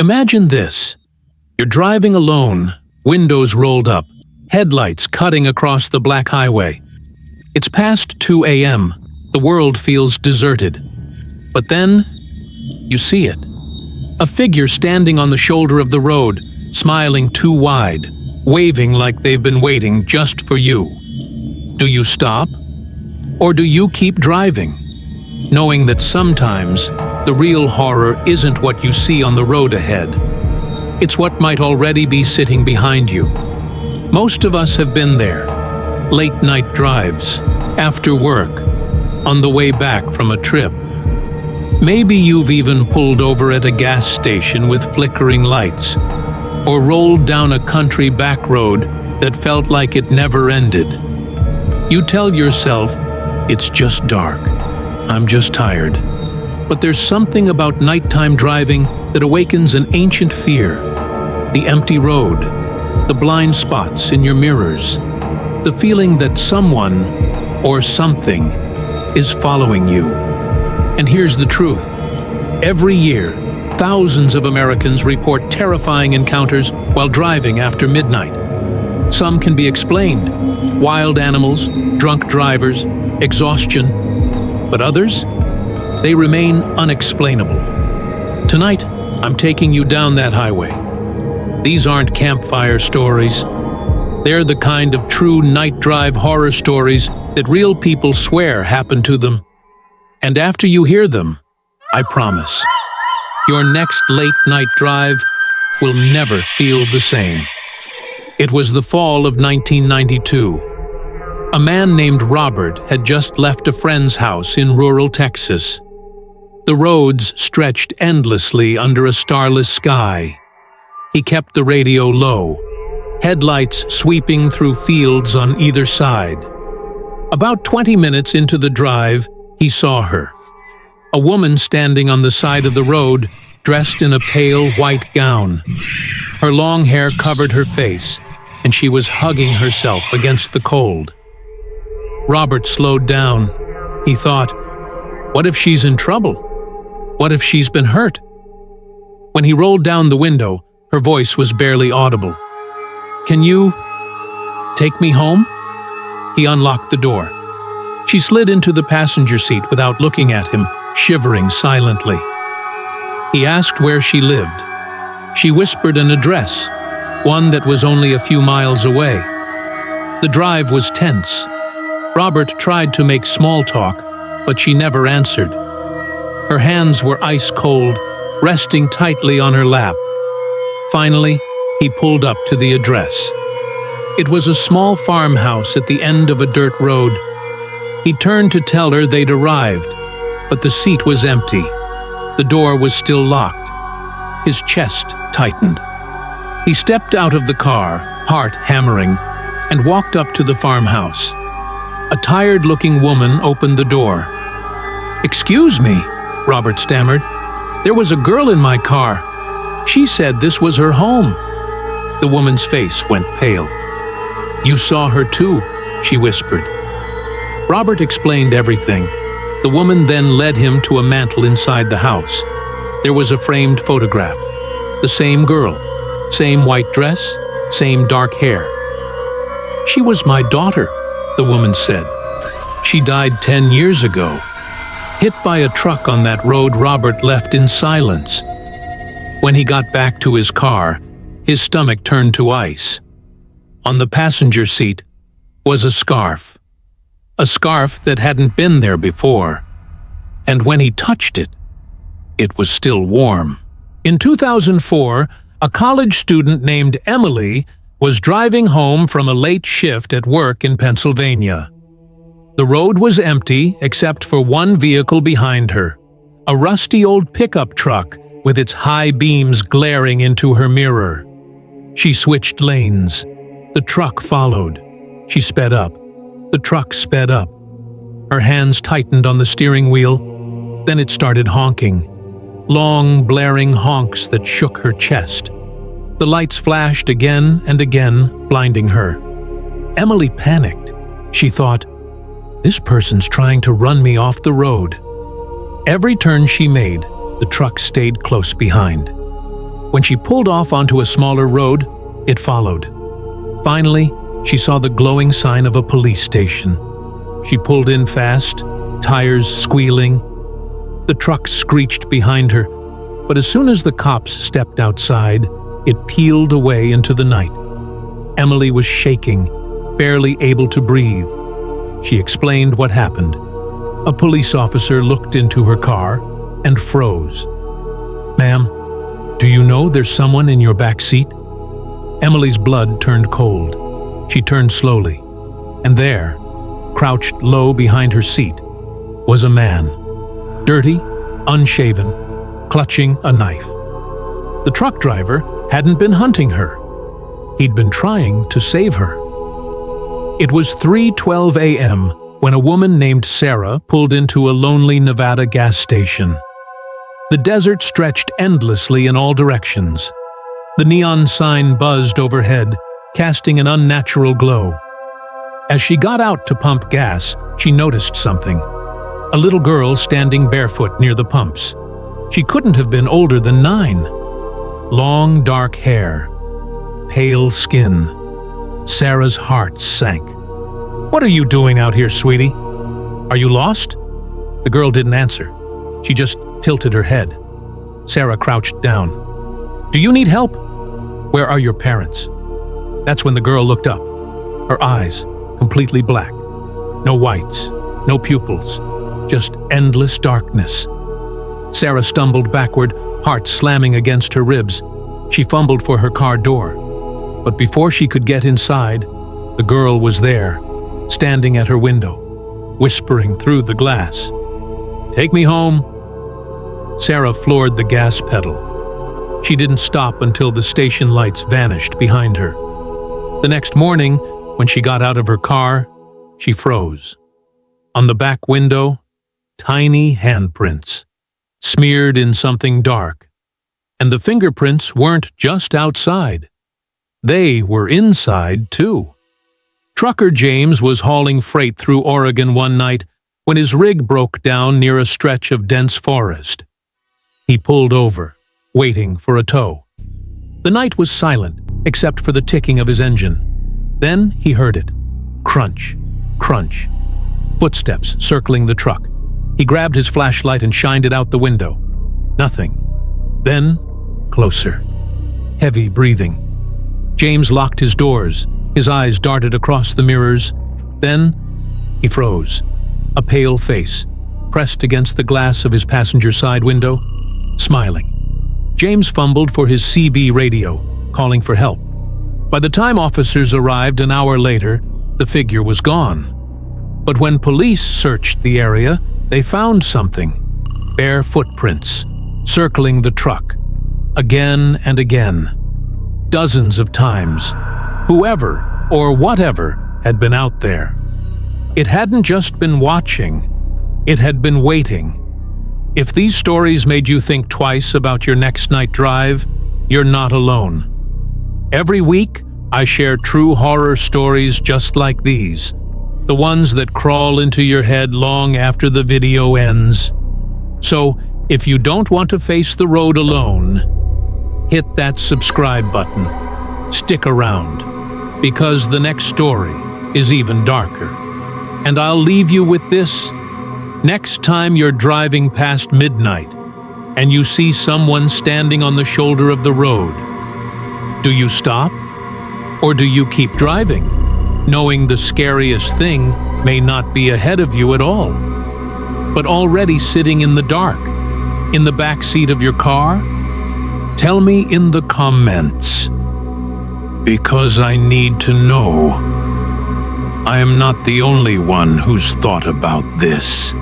Imagine this. You're driving alone, windows rolled up, headlights cutting across the black highway. It's past 2 a.m. The world feels deserted. But then, you see it. A figure standing on the shoulder of the road, smiling too wide, waving like they've been waiting just for you. Do you stop? Or do you keep driving, knowing that sometimes the real horror isn't what you see on the road ahead? It's what might already be sitting behind you. Most of us have been there. Late-night drives, after work, on the way back from a trip. Maybe you've even pulled over at a gas station with flickering lights, or rolled down a country back road that felt like it never ended. You tell yourself, it's just dark. I'm just tired. But there's something about nighttime driving that awakens an ancient fear. The empty road, the blind spots in your mirrors, the feeling that someone or something is following you. And here's the truth. Every year, thousands of Americans report terrifying encounters while driving after midnight. Some can be explained: wild animals, drunk drivers, exhaustion. But others? They remain unexplainable. Tonight, I'm taking you down that highway. These aren't campfire stories. They're the kind of true night drive horror stories that real people swear happened to them. And after you hear them, I promise, your next late-night drive will never feel the same. It was the fall of 1992. A man named Robert had just left a friend's house in rural Texas. The roads stretched endlessly under a starless sky. He kept the radio low, headlights sweeping through fields on either side. About 20 minutes into the drive, he saw her. A woman standing on the side of the road, dressed in a pale white gown. Her long hair covered her face, and she was hugging herself against the cold. Robert slowed down. He thought, what if she's in trouble? What if she's been hurt? When he rolled down the window, her voice was barely audible. Can you take me home? He unlocked the door. She slid into the passenger seat without looking at him, shivering silently. He asked where she lived. She whispered an address, one that was only a few miles away. The drive was tense. Robert tried to make small talk, but she never answered. Her hands were ice cold, resting tightly on her lap. Finally, he pulled up to the address. It was a small farmhouse at the end of a dirt road. He turned to tell her they'd arrived, but the seat was empty. The door was still locked. His chest tightened. He stepped out of the car, heart hammering, and walked up to the farmhouse. A tired-looking woman opened the door. "Excuse me," Robert stammered. "There was a girl in my car. She said this was her home." The woman's face went pale. "You saw her too," she whispered. Robert explained everything. The woman then led him to a mantel inside the house. There was a framed photograph. The same girl, same white dress, same dark hair. "She was my daughter," the woman said. "She died 10 years ago. Hit by a truck on that road Robert left in silence. When he got back to his car, his stomach turned to ice. On the passenger seat was a scarf. A scarf that hadn't been there before. And when he touched it, it was still warm. In 2004, a college student named Emily was driving home from a late shift at work in Pennsylvania. The road was empty except for one vehicle behind her, a rusty old pickup truck with its high beams glaring into her mirror. She switched lanes. The truck followed. She sped up. The truck sped up. Her hands tightened on the steering wheel. Then it started honking. Long, blaring honks that shook her chest. The lights flashed again and again, blinding her. Emily panicked. She thought, "This person's trying to run me off the road." Every turn she made, the truck stayed close behind. When When she pulled off onto a smaller road, it followed. Finally, she saw the glowing sign of a police station. She pulled in fast, tires squealing. The truck screeched behind her, but as soon as the cops stepped outside, it peeled away into the night. Emily was shaking, barely able to breathe. She explained what happened. A police officer looked into her car and froze. "Ma'am, do you know there's someone in your back seat?" Emily's blood turned cold. She turned slowly, and there, crouched low behind her seat, was a man. Dirty, unshaven, clutching a knife. The truck driver hadn't been hunting her. He'd been trying to save her. It was 3:12 a.m. when a woman named Sarah pulled into a lonely Nevada gas station. The desert stretched endlessly in all directions. The neon sign buzzed overhead, casting an unnatural glow. As she got out to pump gas, she noticed something. A little girl standing barefoot near the pumps. She couldn't have been older than 9. Long, dark hair. Pale skin. Sarah's heart sank. "What are you doing out here, sweetie? Are you lost?" The girl didn't answer. She just tilted her head. Sarah crouched down. "Do you need help? Where are your parents?" That's when the girl looked up. Her eyes, completely black. No whites, no pupils, just endless darkness. Sarah stumbled backward, heart slamming against her ribs. She fumbled for her car door. But before she could get inside, the girl was there, standing at her window, whispering through the glass. "Take me home." Sarah floored the gas pedal. She didn't stop until the station lights vanished behind her. The next morning, when she got out of her car, she froze. On the back window, tiny handprints, smeared in something dark. And the fingerprints weren't just outside. They were inside, too. Trucker James was hauling freight through Oregon one night when his rig broke down near a stretch of dense forest. He pulled over, waiting for a tow. The night was silent, except for the ticking of his engine. Then he heard it. Crunch, crunch. Footsteps circling the truck. He grabbed his flashlight and shined it out the window. Nothing. Then, closer. Heavy breathing. James locked his doors. His eyes darted across the mirrors. Then, he froze. A pale face, pressed against the glass of his passenger side window, smiling. James fumbled for his CB radio, calling for help. By the time officers arrived an hour later, the figure was gone. But when police searched the area, they found something. Bare footprints, circling the truck. Again and again. Dozens of times. Whoever or whatever had been out there. It hadn't just been watching, it had been waiting. If these stories made you think twice about your next night drive, you're not alone. Every week, I share true horror stories just like these, the ones that crawl into your head long after the video ends. So, if you don't want to face the road alone, hit that subscribe button. Stick around, because the next story is even darker. And I'll leave you with this. Next time you're driving past midnight and you see someone standing on the shoulder of the road, do you stop? Or do you keep driving, knowing the scariest thing may not be ahead of you at all, but already sitting in the dark, in the back seat of your car? Tell me in the comments, because I need to know. I am not the only one who's thought about this.